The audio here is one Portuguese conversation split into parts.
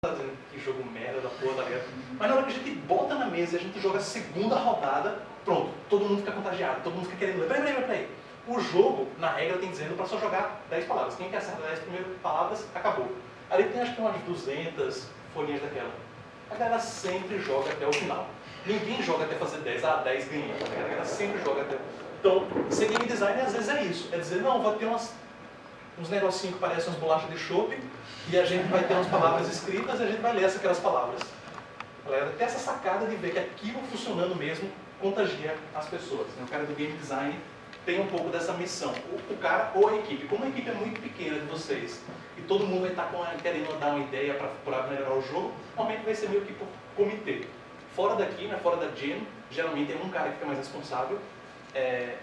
tá dizendo que jogo merda da porra, tá ligado? Mas na hora que a gente bota na mesa e a gente joga a segunda rodada, pronto, todo mundo fica contagiado, todo mundo fica querendo ler. Peraí. O jogo, na regra, tem dizendo para só jogar 10 palavras. Quem quer acertar 10 primeiras palavras, acabou. Ali tem acho que umas 200 folhinhas daquela. A galera sempre joga até o final. Ninguém joga até fazer 10, 10 ganha. A galera sempre joga até... Então, ser game design às vezes é isso. É dizer, não, vai ter uns negocinhos que parecem umas bolachas de chope e a gente vai ter umas palavras escritas e a gente vai ler aquelas palavras. A galera tem essa sacada de ver que aquilo funcionando mesmo contagia as pessoas. O cara do game design tem um pouco dessa missão. O cara ou a equipe. Como a equipe é muito pequena de vocês e todo mundo vai estar querendo dar uma ideia para melhorar o jogo, normalmente vai ser meio que por comitê. Fora daqui, né, fora da Jam, geralmente é um cara que fica mais responsável.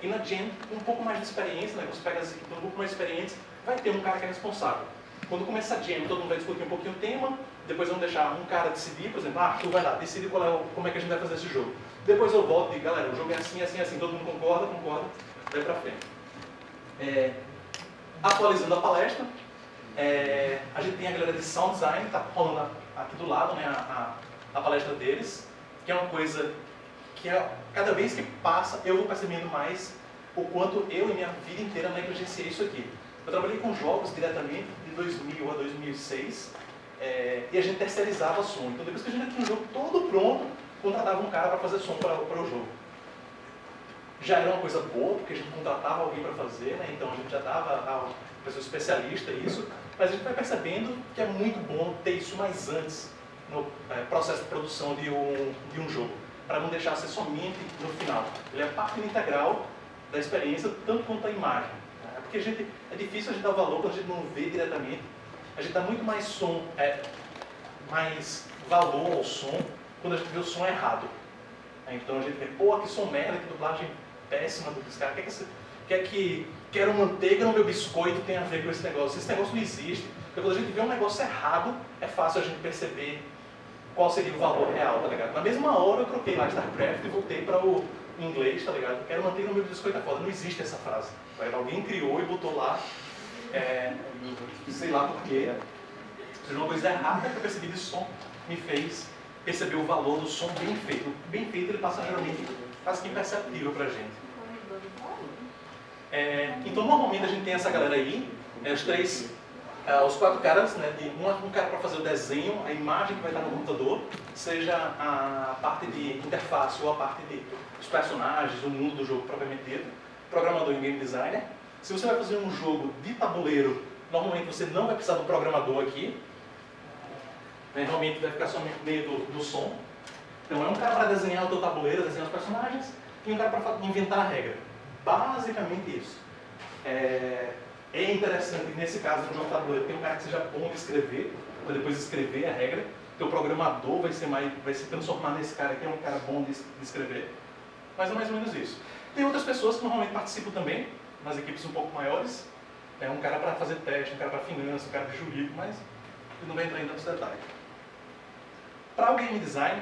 E na Jam, um pouco mais de experiência, né, você pega as equipes um pouco mais experientes, vai ter um cara que é responsável. Quando começa a Jam, todo mundo vai discutir um pouquinho o tema, depois vamos deixar um cara decidir, por exemplo, tu vai lá, decide como é que a gente vai fazer esse jogo. Depois eu volto e digo, galera, o jogo é assim, todo mundo concorda, vai pra frente. Atualizando a palestra, a gente tem a galera de Sound Design, está rolando aqui do lado, né, a palestra deles, que é uma coisa que cada vez que passa eu vou percebendo mais o quanto eu e minha vida inteira negligenciei isso aqui. Eu trabalhei com jogos diretamente de 2000 a 2006 e a gente terceirizava som. Então depois que a gente tinha o jogo todo pronto, contratava um cara para fazer som para o jogo. Já era uma coisa boa, porque a gente contratava alguém para fazer, né? Então a gente já dava a pessoa especialista isso, mas a gente vai percebendo que é muito bom ter isso mais antes no processo de produção de um jogo, para não deixar ser somente no final. Ele é parte integral da experiência, tanto quanto a imagem. Porque é difícil a gente dar valor quando a gente não vê diretamente. A gente dá muito mais mais valor ao som quando a gente vê o som errado. Então a gente vê, pô, que som merda, que dublagem péssima do cara. Quero manteiga no meu biscoito tem a ver com esse negócio. Esse negócio não existe. Porque quando a gente vê um negócio errado, é fácil a gente perceber qual seria o valor real, tá ligado? Na mesma hora eu troquei lá StarCraft e voltei para o inglês, tá ligado? Quero manter no meu biscoito é foda. Não existe essa frase. Alguém criou e botou lá, sei lá porquê. Seja uma coisa errada que eu percebi desse som me fez perceber o valor do som bem feito. O bem feito ele passa geralmente quase que imperceptível pra gente. Então normalmente a gente tem essa galera aí, os 4 caras, né, um cara para fazer o desenho, a imagem que vai estar no computador, seja a parte de interface ou a parte dos personagens, o mundo do jogo propriamente dito, programador e game designer. Se você vai fazer um jogo de tabuleiro, normalmente você não vai precisar do programador aqui, normalmente vai ficar somente no meio do som. Então é um cara para desenhar o teu tabuleiro, desenhar os personagens, e um cara para inventar a regra. Basicamente isso. É interessante, nesse caso, no jogo de tabuleiro, tem um cara que seja bom de escrever, para depois escrever a regra. Teu programador vai se transformar nesse cara que é um cara bom de escrever. Mas é mais ou menos isso. Tem outras pessoas que normalmente participam também, nas equipes um pouco maiores. Um cara para fazer teste, um cara para finanças, um cara de jurídico, mas ele não vai entrar em tantos detalhes. Para o game design,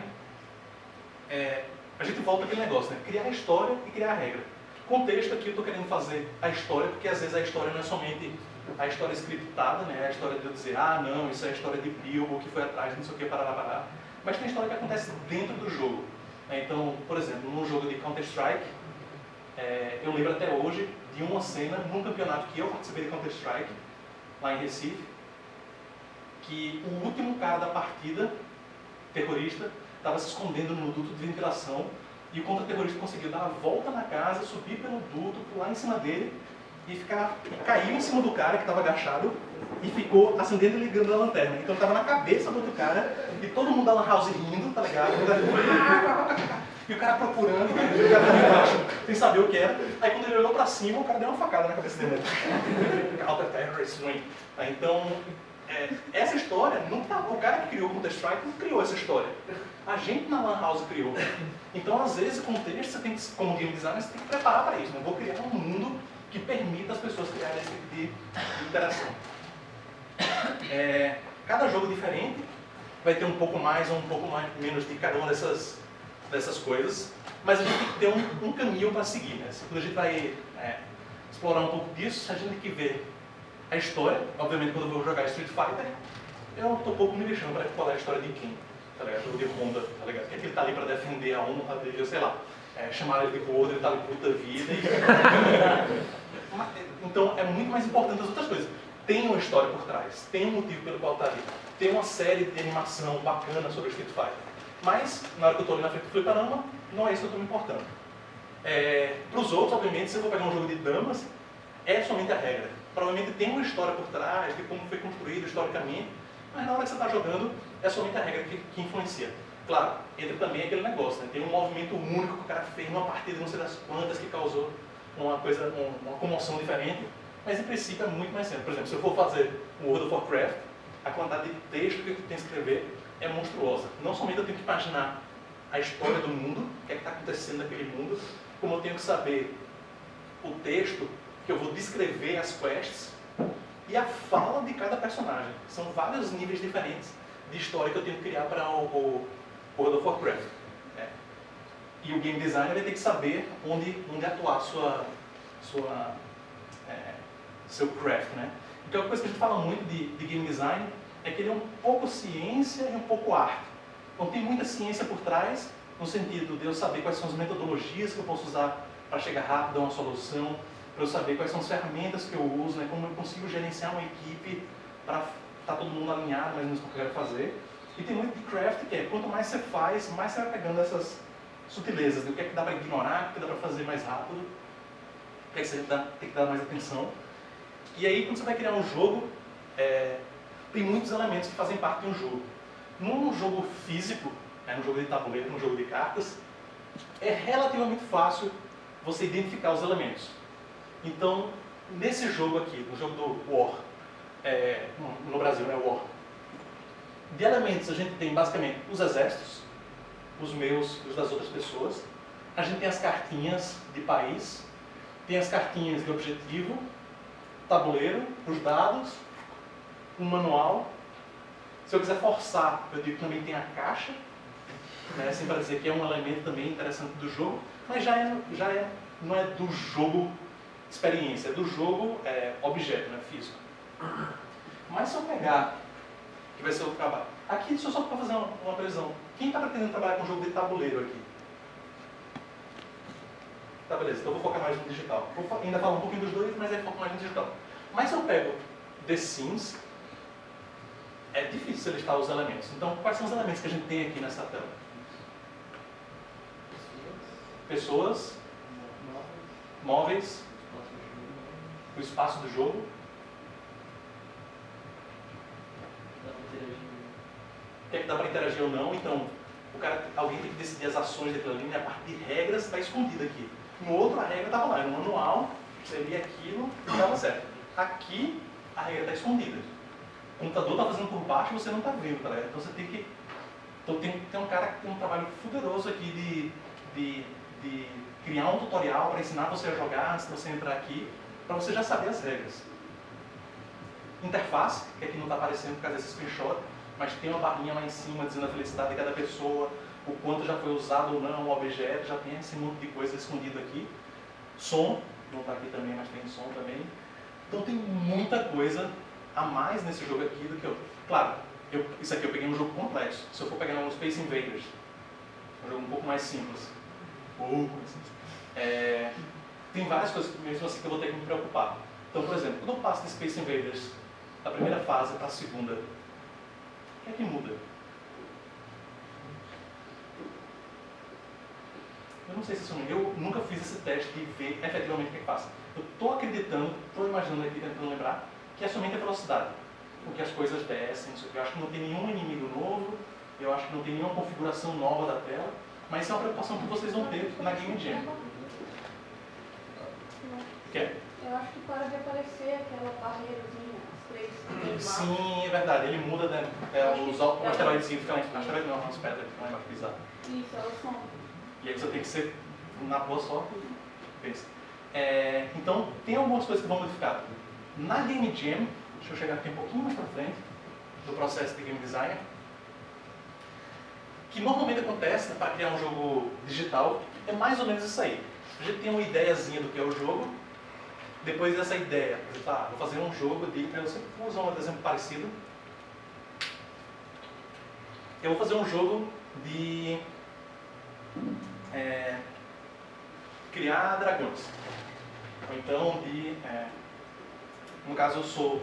a gente volta àquele negócio, né? Criar a história e criar a regra. Contexto aqui eu estou querendo fazer a história, porque às vezes a história não é somente a história scriptada, né? A história de eu dizer, não, isso é a história de Bilbo, que foi atrás, não sei o que, parará. Mas tem história que acontece dentro do jogo. Então, por exemplo, num jogo de Counter-Strike, eu lembro até hoje de uma cena num campeonato que eu participei de Counter-Strike, lá em Recife, que o último cara da partida, terrorista, estava se escondendo no duto de ventilação e o contra-terrorista conseguiu dar a volta na casa, subir pelo duto, pular em cima dele e caiu em cima do cara que estava agachado e ficou acendendo e ligando a lanterna. Então estava na cabeça do outro cara e todo mundo da lan house rindo, tá ligado? E o cara procurando, e o cara ali embaixo, sem saber o que era. Aí quando ele olhou pra cima, o cara deu uma facada na cabeça dele. Counter-terrorist win. Então, essa história, o cara que criou o Counter-Strike não criou essa história. A gente na lan house criou. Então, às vezes, com texto, você tem que, como game designer, você tem que preparar para isso. Né? Eu vou criar um mundo que permita as pessoas criarem esse tipo de interação. Cada jogo diferente vai ter um pouco mais ou um pouco menos de cada uma dessas coisas, mas a gente tem que ter um caminho para seguir. Né? Quando a gente vai explorar um pouco disso, a gente tem que ver a história. Obviamente, quando eu vou jogar Street Fighter, eu tô pouco me lixando para qual é a história de quem, tá ligado? De Honda, tá ligado? Que ele tá ali para defender a honra dele, eu sei lá. Chamaram ele de gordo, ele tá ali puta vida. Então é muito mais importante as outras coisas. Tem uma história por trás, tem um motivo pelo qual tá ali. Tem uma série de animação bacana sobre Street Fighter. Mas, na hora que eu tô ali na frente do fliperama, não é isso que eu tô me importando. Para os outros, obviamente, se eu for pegar um jogo de damas, é somente a regra. Provavelmente tem uma história por trás, de como foi construído historicamente, mas na hora que você está jogando, é somente a regra que influencia. Claro, entra também aquele negócio, né? Tem um movimento único que o cara fez numa partida não sei das quantas que causou uma comoção diferente, mas em princípio é muito mais simples. Por exemplo, se eu for fazer um World of Warcraft, a quantidade de texto que eu tenho que escrever é monstruosa. Não somente eu tenho que imaginar a história do mundo, o que é que está acontecendo naquele mundo, como eu tenho que saber o texto que eu vou descrever as quests e a fala de cada personagem. São vários níveis diferentes de história que eu tenho que criar para o World of Warcraft. E o game designer vai ter que saber onde atuar seu craft, né? Então, a coisa que a gente fala muito de game design é que ele é um pouco ciência e um pouco arte. Então, tem muita ciência por trás, no sentido de eu saber quais são as metodologias que eu posso usar para chegar rápido a uma solução, para eu saber quais são as ferramentas que eu uso, né? Como eu consigo gerenciar uma equipe para estar todo mundo alinhado, mais ou menos, com o que eu quero fazer. E tem muito de craft, que é quanto mais você faz, mais você vai pegando essas sutilezas, do que é que dá para ignorar, o que dá para fazer mais rápido, o que é que você tem que dar mais atenção. E aí, quando você vai criar um jogo, tem muitos elementos que fazem parte de um jogo. Num jogo físico, num jogo de tabuleiro, num jogo de cartas, é relativamente fácil você identificar os elementos. Então, nesse jogo aqui, no jogo do War, no Brasil, né, War, de elementos a gente tem basicamente os exércitos, os meus e os das outras pessoas. A gente tem as cartinhas de país, tem as cartinhas de objetivo, tabuleiro, os dados, um manual. Se eu quiser forçar, eu digo que também tem a caixa, né, assim para dizer que é um elemento também interessante do jogo, mas não é do jogo experiência, é do jogo objeto, né, físico. Mas se eu pegar, que vai ser o trabalho, aqui deixa eu só para fazer uma previsão. Quem está pretendendo trabalhar com jogo de tabuleiro aqui? Tá, beleza, então eu vou focar mais no digital. Vou ainda falar um pouquinho dos dois, mas aí foco mais no digital. Mas se eu pego The Sims, é difícil você listar os elementos. Então, quais são os elementos que a gente tem aqui nessa tela? Pessoas, móveis, o espaço do jogo. O que é que dá para interagir ou não? Então, alguém tem que decidir as ações daquela linha, a parte de regras está escondida aqui. No outro, a regra estava lá, no manual, você lia aquilo e estava certo. Aqui, a regra está escondida. O computador está fazendo por baixo e você não está vendo, tá? Então você tem que... Então tem um cara que tem um trabalho poderoso aqui de criar um tutorial para ensinar você a jogar antes de você entrar aqui, para você já saber as regras. Interface, que aqui não está aparecendo por causa desse screenshot, mas tem uma barrinha lá em cima dizendo a felicidade de cada pessoa, o quanto já foi usado ou não o objeto, já tem esse monte de coisa escondido aqui. Som, não está aqui também, mas tem som também. Então tem muita coisa a mais nesse jogo aqui do que eu... Claro, isso aqui eu peguei um jogo complexo. Se eu for pegar um Space Invaders, um jogo um pouco mais simples. Tem várias coisas mesmo assim que eu vou ter que me preocupar. Então, por exemplo, quando eu passo de Space Invaders da primeira fase para a segunda, o que é que muda? Eu não sei se isso eu nunca fiz esse teste de ver efetivamente o que é que passa. Eu estou acreditando, estou imaginando aqui, tentando lembrar, que é somente a velocidade. Porque as coisas descem, eu acho que não tem nenhum inimigo novo, eu acho que não tem nenhuma configuração nova da tela, mas isso é uma preocupação que vocês vão ter na Game Jam. Quer? Eu acho que para de aparecer aquela barreirazinha, as três. Sim, é verdade, ele muda, né? O asteroidezinho fica lá embaixo. Asteroide não, as pedras ficam lá embaixo pisar. Isso, elas são. E aí você tem que ser na boa sorte. Pensa. Então, tem algumas coisas que vão modificar. Na Game Jam, deixa eu chegar aqui um pouquinho mais para frente, do processo de Game Design, que normalmente acontece, né, para criar um jogo digital, é mais ou menos isso aí. A gente tem uma ideiazinha do que é o jogo, depois dessa ideia, vou fazer um jogo, eu digo para você, vou usar um exemplo parecido. eu vou fazer um jogo de criar dragões. Ou então no caso eu sou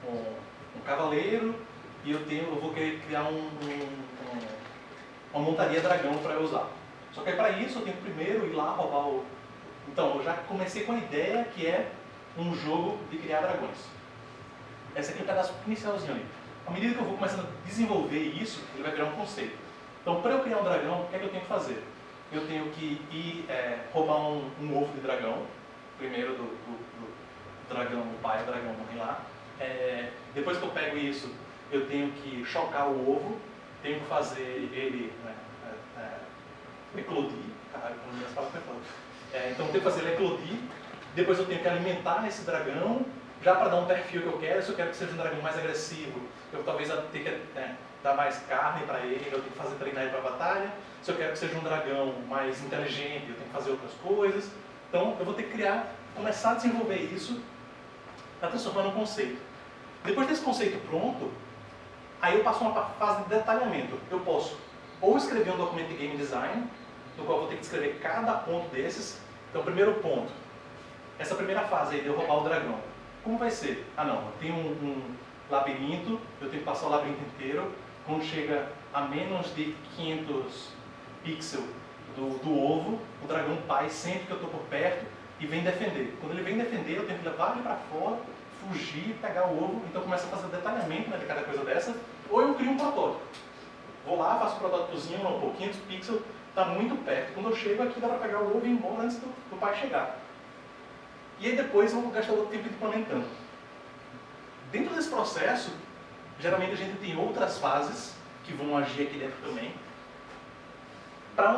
um cavaleiro e eu vou querer criar uma montaria dragão para eu usar. Só que para isso eu tenho que primeiro ir lá roubar o... Então, eu já comecei com a ideia que é um jogo de criar dragões. Esse aqui é o pedaço inicialzinho ali. À medida que eu vou começando a desenvolver isso, ele vai virar um conceito. Então, para eu criar um dragão, o que é que eu tenho que fazer? Eu tenho que ir roubar um ovo de dragão, primeiro do dragão, o pai do dragão morre lá. Depois que eu pego isso, eu tenho que chocar o ovo, tenho que fazer ele eclodir. Caralho, não me fala então eu tenho que fazer ele eclodir. Depois eu tenho que alimentar esse dragão, já para dar um perfil que eu quero. Se eu quero que seja um dragão mais agressivo, eu talvez tenha que dar mais carne para ele, eu tenho que treinar ele para a batalha. Se eu quero que seja um dragão mais inteligente, eu tenho que fazer outras coisas. Então eu vou ter que começar a desenvolver isso para transformar num conceito. Depois desse conceito pronto, aí eu passo uma fase de detalhamento. Eu posso ou escrever um documento de game design, no qual eu vou ter que descrever cada ponto desses. Então, primeiro ponto, essa primeira fase aí de eu roubar o dragão. Como vai ser? Eu tenho um labirinto, eu tenho que passar o labirinto inteiro. Quando chega a menos de 500 pixels do ovo, o dragão pai sente que eu estou por perto e vem defender. Quando ele vem defender, eu tenho que levar ele para fora, fugir, pegar o ovo. Então começa a fazer detalhamento de cada coisa dessa. Ou eu crio um protótipo. Vou lá, faço um protótipozinho, por 500 pixels, está muito perto. Quando eu chego aqui, dá para pegar o ovo e ir embora antes do pai chegar. E aí depois eu vou gastar outro tempo implementando. Dentro desse processo, geralmente a gente tem outras fases que vão agir aqui dentro também. Para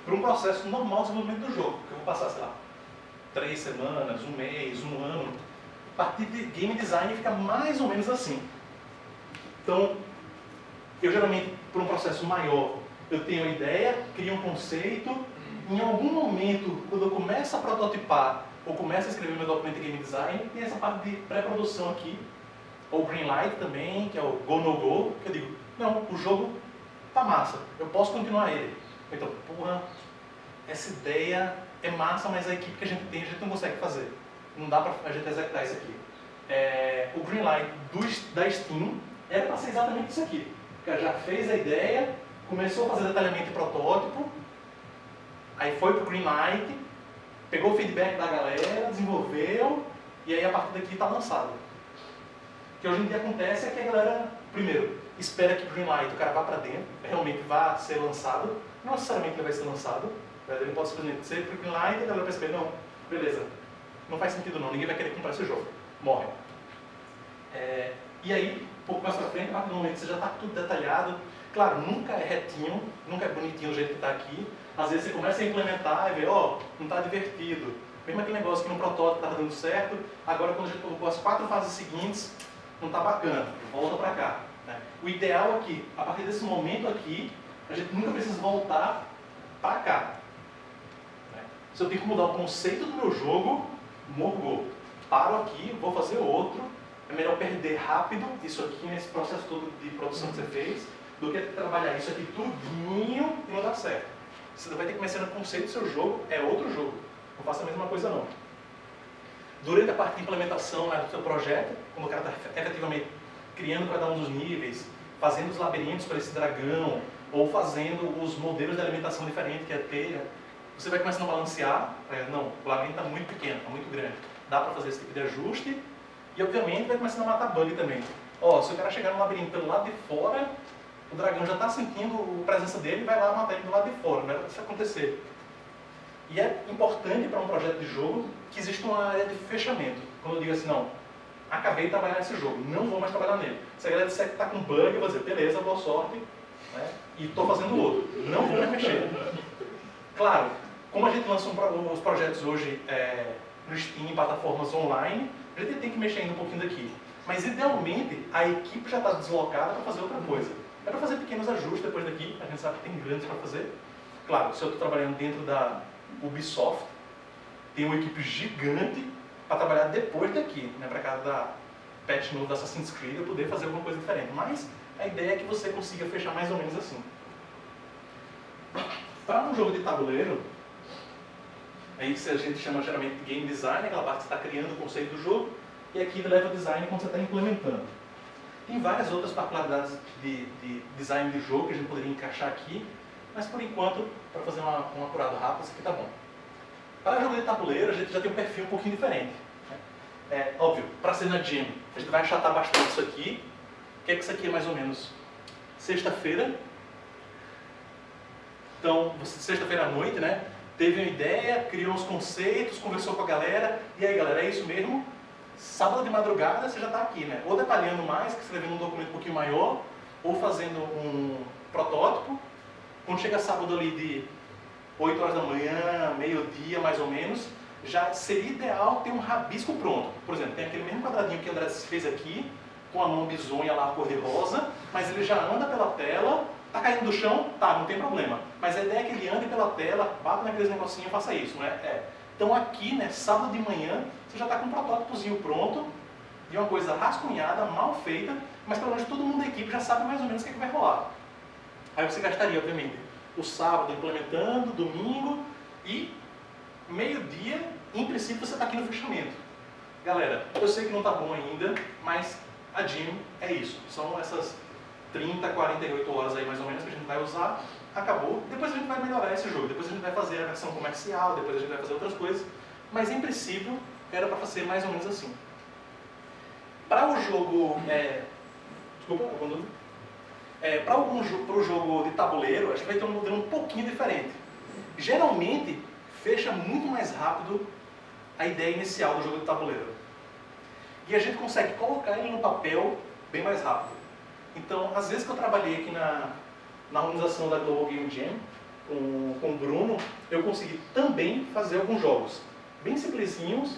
um processo normal de desenvolvimento do jogo, que eu vou passar, sei lá, 3 semanas, um mês, um ano. A partir de game design fica mais ou menos assim. Então, eu geralmente, por um processo maior, eu tenho a ideia, crio um conceito, em algum momento, quando eu começo a prototipar, ou começo a escrever meu documento de game design, tem essa parte de pré-produção aqui, ou greenlight também, que é o go no go, que eu digo, não, o jogo tá massa, eu posso continuar ele. Então, porra, essa ideia é massa, mas a equipe que a gente tem, a gente não consegue fazer. Não dá pra a gente executar isso aqui. O greenlight da Steam era para ser exatamente isso aqui. O cara já fez a ideia, começou a fazer detalhamento e protótipo, aí foi pro greenlight, pegou o feedback da galera, desenvolveu, e aí a partir daqui está lançado. O que hoje em dia acontece é que a galera, primeiro, espera que o greenlight o cara vá para dentro, realmente vá ser lançado, não necessariamente ele vai ser lançado, ele pode simplesmente ser pro greenlight e a galera perceber, não, beleza, não faz sentido não, ninguém vai querer comprar esse jogo, morre. E aí, um pouco mais para frente, a partir do momento que você já está tudo detalhado, claro, nunca é retinho, nunca é bonitinho o jeito que está aqui, às vezes você começa a implementar e vê, não está divertido. Mesmo aquele negócio que no protótipo estava dando certo, agora quando a gente colocou as 4 fases seguintes, não está bacana, volta para cá. Né? O ideal aqui, a partir desse momento aqui, a gente nunca precisa voltar para cá. Né? Se eu tenho que mudar o conceito do meu jogo, morgou. Paro aqui, vou fazer outro, é melhor perder rápido isso aqui nesse processo todo de produção que você fez, do que trabalhar isso aqui tudinho e não dar certo. Você vai ter que começar no conceito do seu jogo, é outro jogo. Não faça a mesma coisa não. Durante a parte de implementação do seu projeto, quando o cara está efetivamente criando cada um dos níveis, fazendo os labirintos para esse dragão, ou fazendo os modelos de alimentação diferente que é a teia, você vai começando a balancear, não, o labirinto está muito pequeno, está muito grande, dá para fazer esse tipo de ajuste, e obviamente vai começando a matar bug também. Se o cara chegar no labirinto pelo lado de fora, o dragão já está sentindo a presença dele e vai lá matar ele do lado de fora, não era para isso acontecer. E é importante para um projeto de jogo que exista uma área de fechamento. Quando eu digo assim, não, acabei de trabalhar nesse jogo, não vou mais trabalhar nele. Se a galera disser que está com bug, eu vou dizer, beleza, boa sorte, né? E estou fazendo outro, não vou mais mexer. Claro, como a gente lança os projetos hoje no Steam, em plataformas online, a gente tem que mexer ainda um pouquinho daqui. Mas idealmente, a equipe já está deslocada para fazer outra coisa. É para fazer pequenos ajustes depois daqui, a gente sabe que tem grandes para fazer. Claro, se eu estou trabalhando dentro da Ubisoft, tem uma equipe gigante para trabalhar depois daqui, né, para cada patch novo da Assassin's Creed eu poder fazer alguma coisa diferente. Mas a ideia é que você consiga fechar mais ou menos assim. Para um jogo de tabuleiro, aí a gente chama geralmente de game design, aquela parte que você está criando o conceito do jogo, e aqui de level design quando você está implementando. Tem várias outras particularidades de design de jogo que a gente poderia encaixar aqui, mas por enquanto, para fazer um apurado rápido, isso aqui está bom. Para jogo de tabuleiro, a gente já tem um perfil um pouquinho diferente. É óbvio, para ser na Jam, a gente vai achatar bastante isso aqui. O que é que isso aqui é mais ou menos? Sexta-feira. Então, sexta-feira à noite, né? Teve uma ideia, criou os conceitos, conversou com a galera. E aí, galera, é isso mesmo? Sábado de madrugada você já está aqui, né? Ou detalhando mais, escrevendo um documento um pouquinho maior, ou fazendo um protótipo. Quando chega sábado ali de 8 horas da manhã, meio-dia mais ou menos, já seria ideal ter um rabisco pronto. Por exemplo, tem aquele mesmo quadradinho que o André fez aqui, com a mão bizonha lá, cor-de-rosa, mas ele já anda pela tela, tá caindo do chão, tá, não tem problema. Mas a ideia é que ele ande pela tela, bata naqueles negocinhos e faça isso, não é? Então aqui, né, sábado de manhã, você já está com um protótipozinho pronto, de uma coisa rascunhada, mal feita, mas pelo menos todo mundo da equipe já sabe mais ou menos o que, é que vai rolar. Aí você gastaria, obviamente, o sábado implementando, domingo e meio-dia, em princípio, você está aqui no fechamento. Galera, eu sei que não está bom ainda, mas a Jam é isso. São essas 30, 48 horas aí mais ou menos que a gente vai usar. Acabou. Depois a gente vai melhorar esse jogo. Depois a gente vai fazer a versão comercial, depois a gente vai fazer outras coisas. Mas em princípio, era para fazer mais ou menos assim. Para o jogo... Desculpa, alguma dúvida? Para o jogo de tabuleiro, a gente vai ter um modelo um pouquinho diferente. Geralmente, fecha muito mais rápido a ideia inicial do jogo de tabuleiro. E a gente consegue colocar ele no papel bem mais rápido. Então, às vezes que eu trabalhei aqui na organização da Global Game Jam, com o Bruno, eu consegui também fazer alguns jogos bem simplesinhos,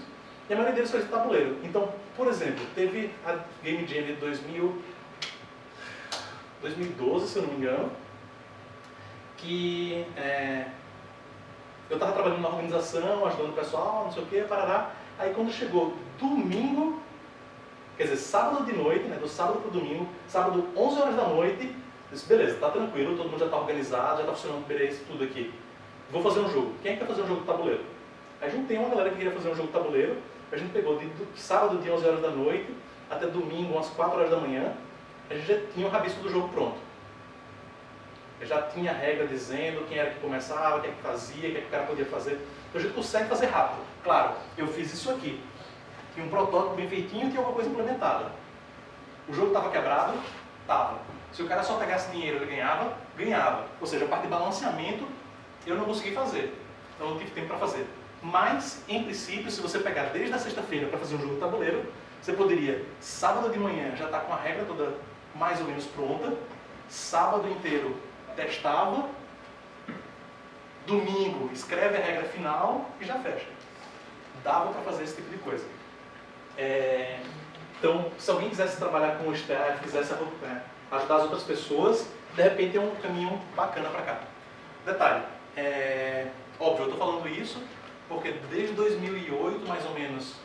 e a maioria deles foi de tabuleiro. Então, por exemplo, teve a Game Jam de 2012, se eu não me engano, que eu estava trabalhando na organização, ajudando o pessoal, não sei o que, parará. Aí quando chegou domingo, quer dizer, sábado de noite, né, do sábado para o domingo, sábado 11 horas da noite, eu disse, beleza, tá tranquilo, todo mundo já está organizado, já está funcionando beleza, tudo aqui. Vou fazer um jogo. Quem é que quer fazer um jogo de tabuleiro? Aí juntei uma galera que queria fazer um jogo de tabuleiro, a gente pegou de sábado de 11 horas da noite até domingo, umas 4 horas da manhã, a gente já tinha o rabisco do jogo pronto. Eu já tinha a regra dizendo quem era que começava, quem é que fazia, o que é que o cara podia fazer. Então a gente consegue fazer rápido. Claro, eu fiz isso aqui. Tinha um protótipo bem feitinho e tinha alguma coisa implementada. O jogo estava quebrado? Estava. Se o cara só pegasse dinheiro ele ganhava? Ganhava. Ou seja, a parte de balanceamento eu não consegui fazer. Então não tive tempo para fazer. Mas, em princípio, se você pegar desde a sexta-feira para fazer um jogo de tabuleiro, você poderia, sábado de manhã, já estar com a regra toda mais ou menos pronta, sábado inteiro testava, domingo escreve a regra final e já fecha. Dava para fazer esse tipo de coisa. Então, se alguém quisesse trabalhar com o staff, quisesse ajudar as outras pessoas, de repente tem um caminho bacana para cá. Detalhe, óbvio, eu estou falando isso porque desde 2008, mais ou menos,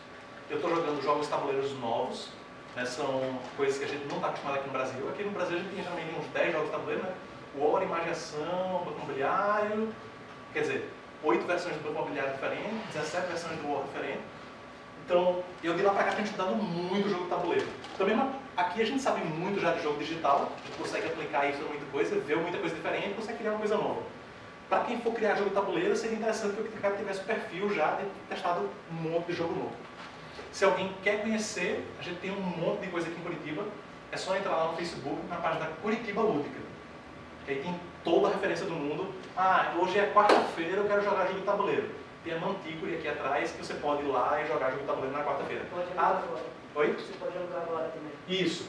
eu estou jogando jogos tabuleiros novos, né, são coisas que a gente não está acostumado aqui no Brasil. Aqui no Brasil a gente tem geralmente uns 10 jogos de tabuleiro, né? War, Imaginação, Banco Imobiliário, quer dizer, 8 versões do Banco Imobiliário diferentes, 17 versões do War diferentes. Então, eu de lá para cá tenho estudado muito jogo de tabuleiro. Também aqui a gente sabe muito já de jogo digital, a gente consegue aplicar isso a muita coisa, ver muita coisa diferente, consegue criar uma coisa nova. Para quem for criar jogo de tabuleiro, seria interessante que o cara tivesse o perfil já de ter testado um monte de jogo novo. Se alguém quer conhecer, a gente tem um monte de coisa aqui em Curitiba, é só entrar lá no Facebook, na página da Curitiba Lúdica. Que aí tem toda a referência do mundo. Ah, hoje é quarta-feira, eu quero jogar jogo de tabuleiro. Tem a Mantícore aqui atrás, que você pode ir lá e jogar jogo de tabuleiro na quarta-feira. Pode alugar agora. Oi? Você pode alugar agora também. Isso.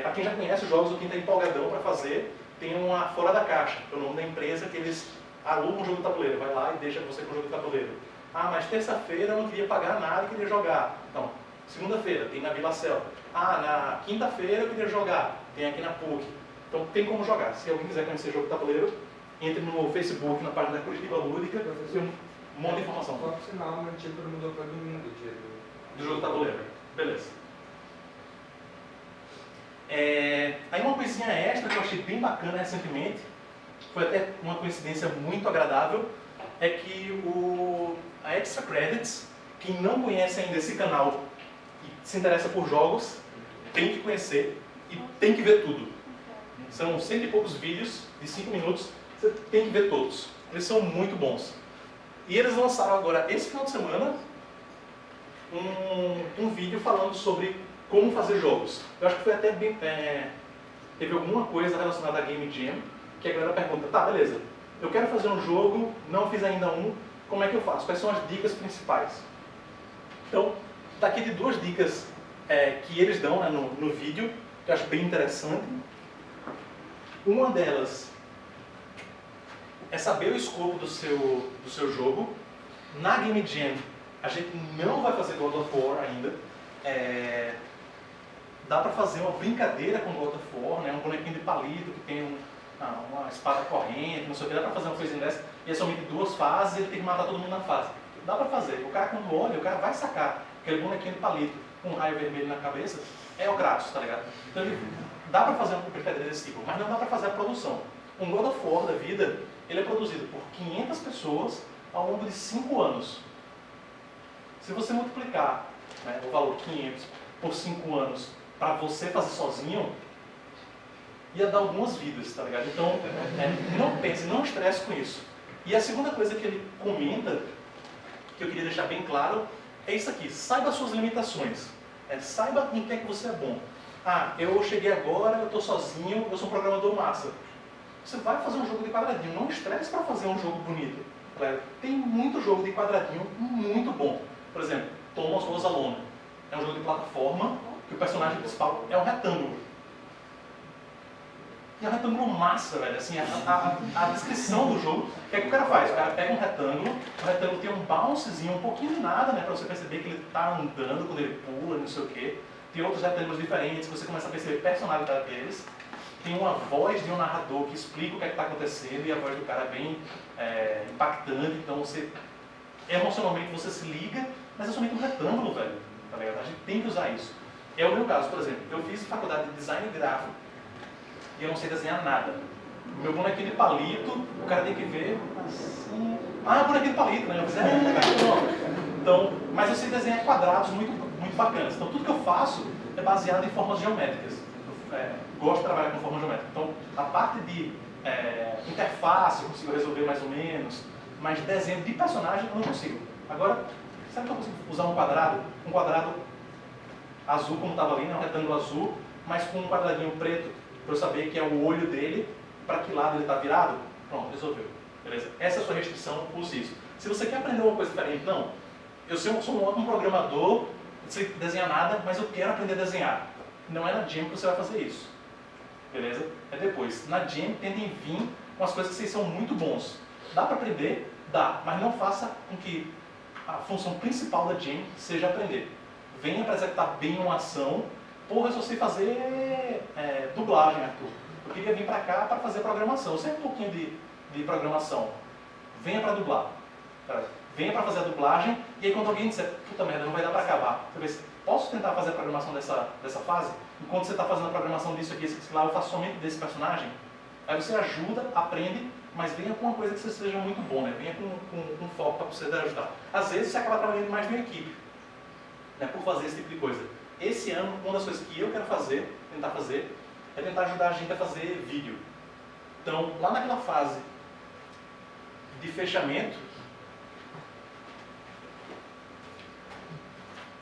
Para quem já conhece os jogos, ou quem está empolgadão para fazer, tem uma Fora da Caixa, que é o nome da empresa que eles alugam um jogo de tabuleiro. Vai lá e deixa você com o jogo de tabuleiro. Ah, mas terça-feira eu não queria pagar nada e queria jogar. Então, segunda-feira tem na Vila Cel. Ah, na quinta-feira eu queria jogar. Tem aqui na PUC. Então tem como jogar. Se alguém quiser conhecer jogo de tabuleiro, entre no Facebook, na página da Curitiba Lúdica, tem um monte de informação. Só por sinal, mudou para domingo, dia do jogo de tabuleiro. Beleza. Aí uma coisinha extra que eu achei bem bacana recentemente, foi até uma coincidência muito agradável, é que a Extra Credits, quem não conhece ainda esse canal e se interessa por jogos, tem que conhecer e tem que ver tudo. São 100 e poucos vídeos de 5 minutos, você tem que ver todos. Eles são muito bons. E eles lançaram agora, esse final de semana, um vídeo falando sobre como fazer jogos. Eu acho que foi até bem... teve alguma coisa relacionada a Game Jam, que a galera pergunta, tá, beleza, eu quero fazer um jogo, não fiz ainda um, como é que eu faço? Quais são as dicas principais? Então, tá aqui de 2 dicas que eles dão, né, no vídeo, que eu acho bem interessante. Uma delas é saber o escopo do seu jogo. Na Game Jam, a gente não vai fazer God of War ainda. Dá pra fazer uma brincadeira com God of War, né? Um bonequinho de palito que tem uma espada corrente, não sei o que, dá pra fazer uma coisa dessa. E é somente 2 fases e ele tem que matar todo mundo na fase. Dá pra fazer. O cara quando olha, o cara vai sacar aquele bonequinho de palito com um raio vermelho na cabeça, é o Kratos, tá ligado? Então dá pra fazer uma brincadeira desse tipo, mas não dá pra fazer a produção. Um God of War da vida, ele é produzido por 500 pessoas ao longo de 5 anos. Se você multiplicar, né, o valor 500 por 5 anos para você fazer sozinho, ia dar algumas vidas, tá ligado? Então, não pense, não estresse com isso. E a segunda coisa que ele comenta, que eu queria deixar bem claro, é isso aqui. Saiba as suas limitações. Saiba em que é que você é bom. Ah, eu cheguei agora, eu estou sozinho, eu sou um programador massa. Você vai fazer um jogo de quadradinho, não estresse para fazer um jogo bonito. Tem muito jogo de quadradinho muito bom. Por exemplo, Thomas Was Alone. É um jogo de plataforma que o personagem principal é um retângulo. E é um retângulo massa, velho. Assim, a descrição do jogo, o que é que o cara faz? O cara pega um retângulo, o retângulo tem um bouncezinho, um pouquinho de nada, né? Pra você perceber que ele tá andando quando ele pula, não sei o quê. Tem outros retângulos diferentes, você começa a perceber a personalidade deles. Tem uma voz de um narrador que explica o que é que está acontecendo e a voz do cara é bem impactante, então você, emocionalmente você se liga, mas é somente um retângulo, velho, tá ligado? A gente tem que usar isso. É o meu caso, por exemplo, eu fiz faculdade de design gráfico e eu não sei desenhar nada. O meu bonequinho de palito, o cara tem que ver assim... Ah, bonequinho de palito, né? Eu fiz, então, mas eu sei desenhar quadrados muito bacanas. Então tudo que eu faço é baseado em formas geométricas. Gosto de trabalhar com forma geométrica. Então, a parte de interface eu consigo resolver mais ou menos, mas desenho de personagem eu não consigo. Agora, será que eu consigo usar um quadrado? Um quadrado azul, como estava ali, né? Um retângulo azul, mas com um quadradinho preto, para eu saber que é o olho dele, para que lado ele está virado? Pronto, resolveu. Beleza? Essa é a sua restrição, use isso. Se você quer aprender uma coisa diferente, não. Eu sou um ótimo programador, não sei desenhar nada, mas eu quero aprender a desenhar. Não é na Jam que você vai fazer isso. Beleza? É depois. Na Jam tentem vir com as coisas que vocês são muito bons. Dá para aprender? Dá. Mas não faça com que a função principal da Jam seja aprender. Venha para executar bem uma ação. Porra, eu só sei fazer dublagem, Arthur. Eu queria vir para cá para fazer programação. Eu sei um pouquinho de programação. Venha para dublar. Venha para fazer a dublagem. E aí quando alguém disser, puta merda, não vai dar para acabar. Você vê, posso tentar fazer a programação dessa fase? Enquanto você está fazendo a programação disso aqui, lá, eu faço somente desse personagem. Aí você ajuda, aprende, mas venha com uma coisa que você seja muito bom, né? Venha com foco para você ajudar. Às vezes você acaba trabalhando mais em equipe, né? Por fazer esse tipo de coisa. Esse ano, uma das coisas que eu quero tentar fazer, é tentar ajudar a gente a fazer vídeo. Então, lá naquela fase de fechamento,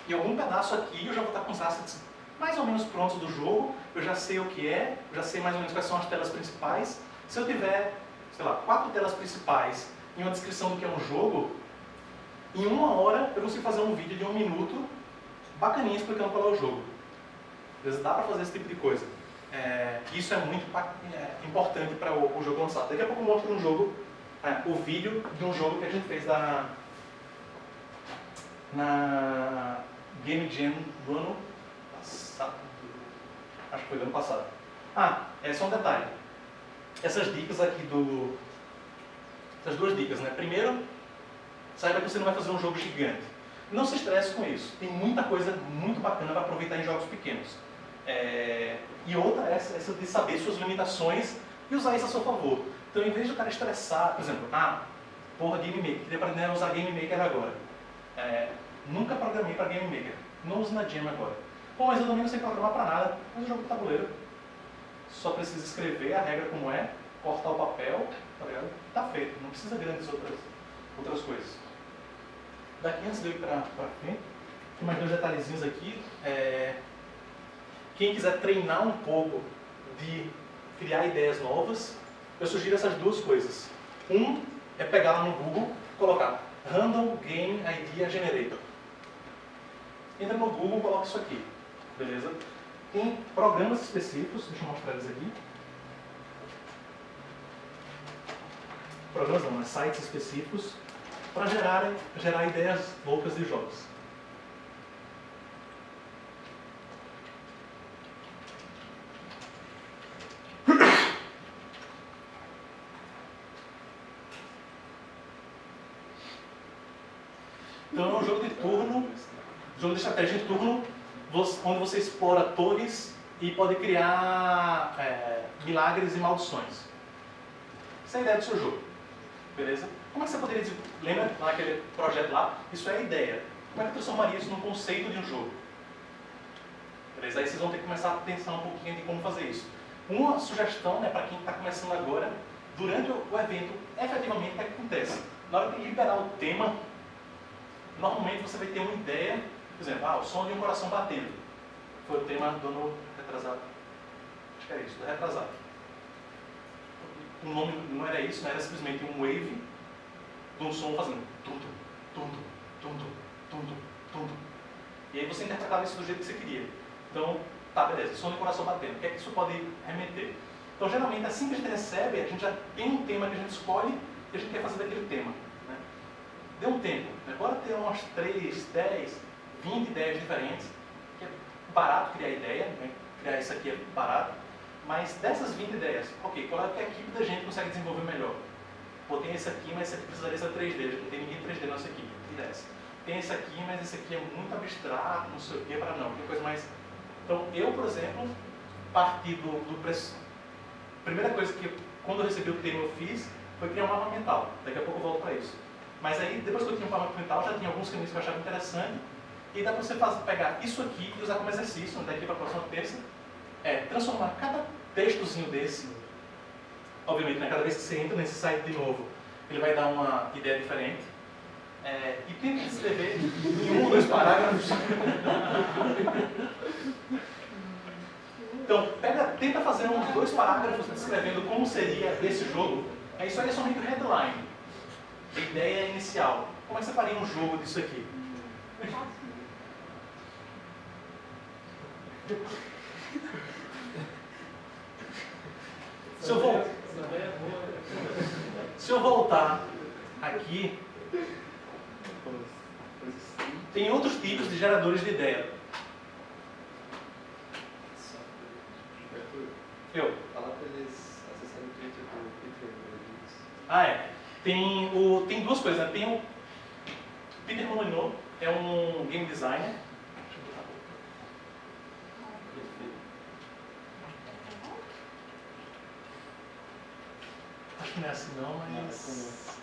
em algum pedaço aqui eu já vou estar com os assets mais ou menos prontos do jogo, eu já sei o que é, eu já sei mais ou menos quais são as telas principais. Se eu tiver, sei lá, 4 telas principais e uma descrição do que é um jogo, em 1 hora eu consigo fazer um vídeo de 1 minuto bacaninha explicando qual é o jogo. Dá para fazer esse tipo de coisa. Isso é muito importante para o jogo lançado. Daqui a pouco eu mostro um jogo, o vídeo de um jogo que a gente fez na Game Jam do ano passado. Acho que foi do ano passado. Só um detalhe. Essas dicas aqui essas 2 dicas, né? Primeiro, saiba que você não vai fazer um jogo gigante. Não se estresse com isso. Tem muita coisa muito bacana para aproveitar em jogos pequenos. E outra é essa de saber suas limitações e usar isso a seu favor. Então, em vez de o cara estressar, por exemplo, porra, Game Maker, queria aprender a usar Game Maker agora. Nunca programei para Game Maker, não uso na Jam agora. Pô, mas eu também não sei programar para nada, mas eu jogo de tabuleiro. Só precisa escrever a regra como é, cortar o papel, tá ligado? Tá feito, não precisa grandes outras coisas. Daqui, antes de eu ir para frente, tem mais 2 detalhezinhos aqui. Quem quiser treinar um pouco de criar ideias novas, eu sugiro essas 2 coisas. É pegar lá no Google, colocar Random Game Idea Generator. Entra no Google e coloca isso aqui, beleza? Tem programas específicos, deixa eu mostrar eles aqui. Programas não, mas sites específicos para gerar ideias loucas de jogos. Então é um jogo de turno, jogo de estratégia de turno, onde você explora torres e pode criar milagres e maldições. Essa é a ideia do seu jogo, beleza? Como é que você poderia dizer, lembra naquele projeto lá? Isso é a ideia. Como é que eu transformaria isso num conceito de um jogo? Beleza? Aí vocês vão ter que começar a pensar um pouquinho de como fazer isso. Uma sugestão, né, para quem está começando agora, durante o evento, efetivamente, o que acontece? Na hora de liberar o tema, normalmente você vai ter uma ideia, por exemplo, o som de um coração batendo. Foi o tema do ano retrasado. Acho que era isso, do retrasado. O nome não era isso, era simplesmente um wave de um som fazendo tum-tum, tum-tum, tum-tum, tum-tum, tum-tum. E aí você interpretava isso do jeito que você queria. Então, tá, beleza, som de coração batendo. O que é que isso pode remeter? Então, geralmente, assim que a gente recebe, a gente já tem um tema que a gente escolhe e a gente quer fazer daquele tema. Dê um tempo, bora ter umas 3, 10, 20 ideias diferentes, que é barato criar ideia, né? Criar isso aqui é barato, mas dessas 20 ideias, ok, qual é que a equipe da gente consegue desenvolver melhor? Pô, tem esse aqui, mas esse aqui precisaria ser 3D, não tem ninguém 3D na nossa equipe, e dessa. Tem esse aqui, mas esse aqui é muito abstrato, não sei o que, para não, tem coisa mais... Então, eu, por exemplo, parti do preço... Primeira coisa que, quando eu recebi o tema eu fiz, foi criar um mapa mental, daqui a pouco eu volto para isso. Mas aí, depois que eu tinha um mapa mental, já tinha alguns caminhos que eu achava interessante. E dá para você pegar isso aqui e usar como exercício, daqui para a próxima terça, transformar cada textozinho desse, obviamente, cada vez que você entra nesse site de novo, ele vai dar uma ideia diferente. E tenta escrever em 1 ou 2 parágrafos. Então, tenta fazer uns 2 parágrafos descrevendo como seria esse jogo. Isso aí é somente o headline. A ideia inicial. Como é que você faria um jogo disso aqui? Se eu voltar aqui, tem outros tipos de geradores de ideia. Fala para eles acessarem o Twitter do Peter. Tem 2 coisas, né? Tem o Peter Molyneux, é um game designer. Acho que não é assim não, mas...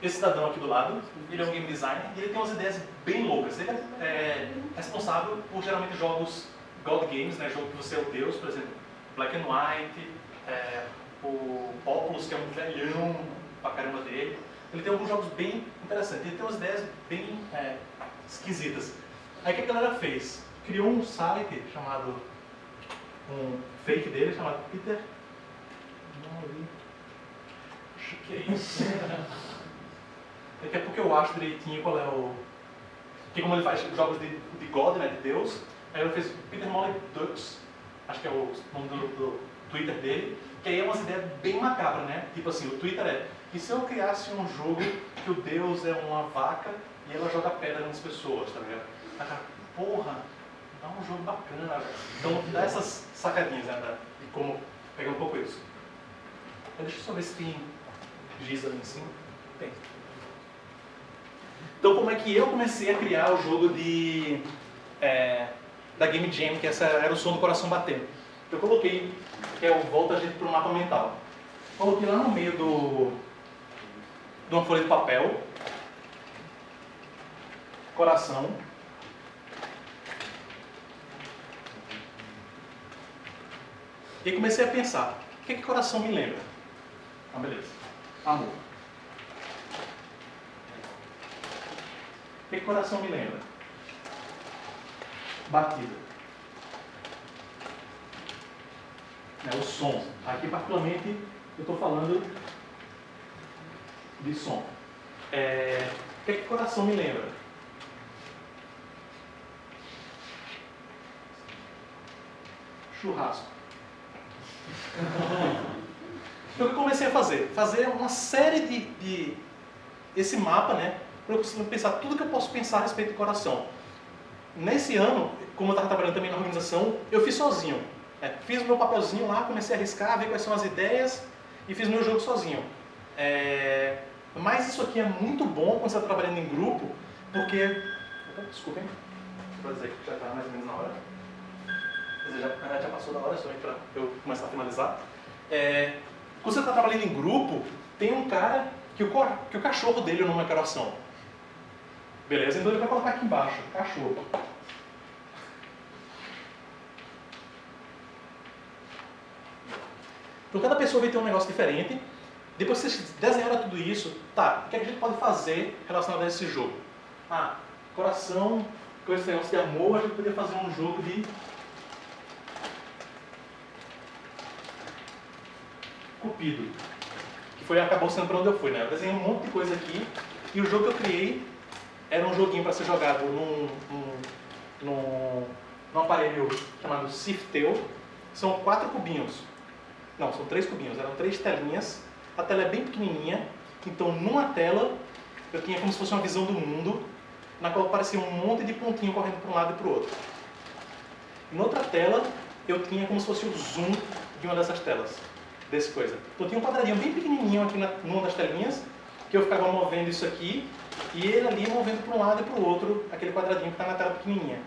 Esse cidadão aqui do lado, ele é um game designer e ele tem umas ideias bem loucas. Ele é responsável por, geralmente, jogos God Games, né? Jogo que você é o deus, por exemplo, Black and White, o Populous, que é um velhão pra caramba dele. Ele tem alguns jogos bem interessantes, ele tem umas ideias bem esquisitas. Aí o que a galera fez? Criou um site chamado, um fake dele, chamado Peter... Acho que é isso. Daqui a pouco eu acho direitinho qual é o... Porque como ele faz jogos de God, né, de Deus, aí ele fez Peter Molyneux, acho que é o nome do Twitter dele, que aí é umas ideias bem macabras, né? Tipo assim, o Twitter e se eu criasse um jogo que o Deus é uma vaca e ela joga pedra nas pessoas, tá ligado? Porra, dá um jogo bacana, velho. Então dá essas sacadinhas, né? De como pegar um pouco isso. Deixa eu só ver se tem giz ali em cima. Tem. Então, como é que eu comecei a criar o jogo da Game Jam, que essa era o som do coração batendo? eu coloquei, que é o volta a gente para o mapa mental. Coloquei lá no meio de uma folha de papel, coração, e comecei a pensar, o que coração me lembra? Ah, beleza. Amor. O que coração me lembra? Batida. O som. Aqui, particularmente, eu estou falando de som. O que coração me lembra? Churrasco. Então, o que eu comecei a fazer? Fazer uma série de esse mapa, né? Para eu conseguir pensar tudo que eu posso pensar a respeito do coração. Nesse ano, como eu estava trabalhando também na organização, eu fiz sozinho. Fiz o meu papelzinho lá, comecei a arriscar, ver quais são as ideias e fiz o meu jogo sozinho. Mas isso aqui é muito bom quando você está trabalhando em grupo, porque... Opa, desculpem, vou dizer que já está mais ou menos na hora. Já passou da hora, só para eu começar a finalizar. Quando você está trabalhando em grupo, tem um cara que o cachorro dele, o nome é coração. Beleza? Então ele vai colocar aqui embaixo, cachorro. Então cada pessoa vai ter um negócio diferente. Depois que vocês desenharam tudo isso, tá, o que a gente pode fazer relacionado a esse jogo? Coração, com esse negócio de amor, a gente poderia fazer um jogo de Cupido, que acabou sendo para onde eu fui, né? Eu desenhei um monte de coisa aqui e o jogo que eu criei era um joguinho para ser jogado num aparelho chamado Cifteo. São 4 cubinhos. Não, são 3 cubinhos. Eram 3 telinhas. A tela é bem pequenininha. Então, numa tela, eu tinha como se fosse uma visão do mundo, na qual aparecia um monte de pontinho correndo para um lado e para o outro. Em outra tela, eu tinha como se fosse o zoom de uma dessas telas. Desse coisa. Então, tinha um quadradinho bem pequenininho aqui numa das telinhas, que eu ficava movendo isso aqui, e ele ali movendo para um lado e para o outro, aquele quadradinho que está na tela pequenininha.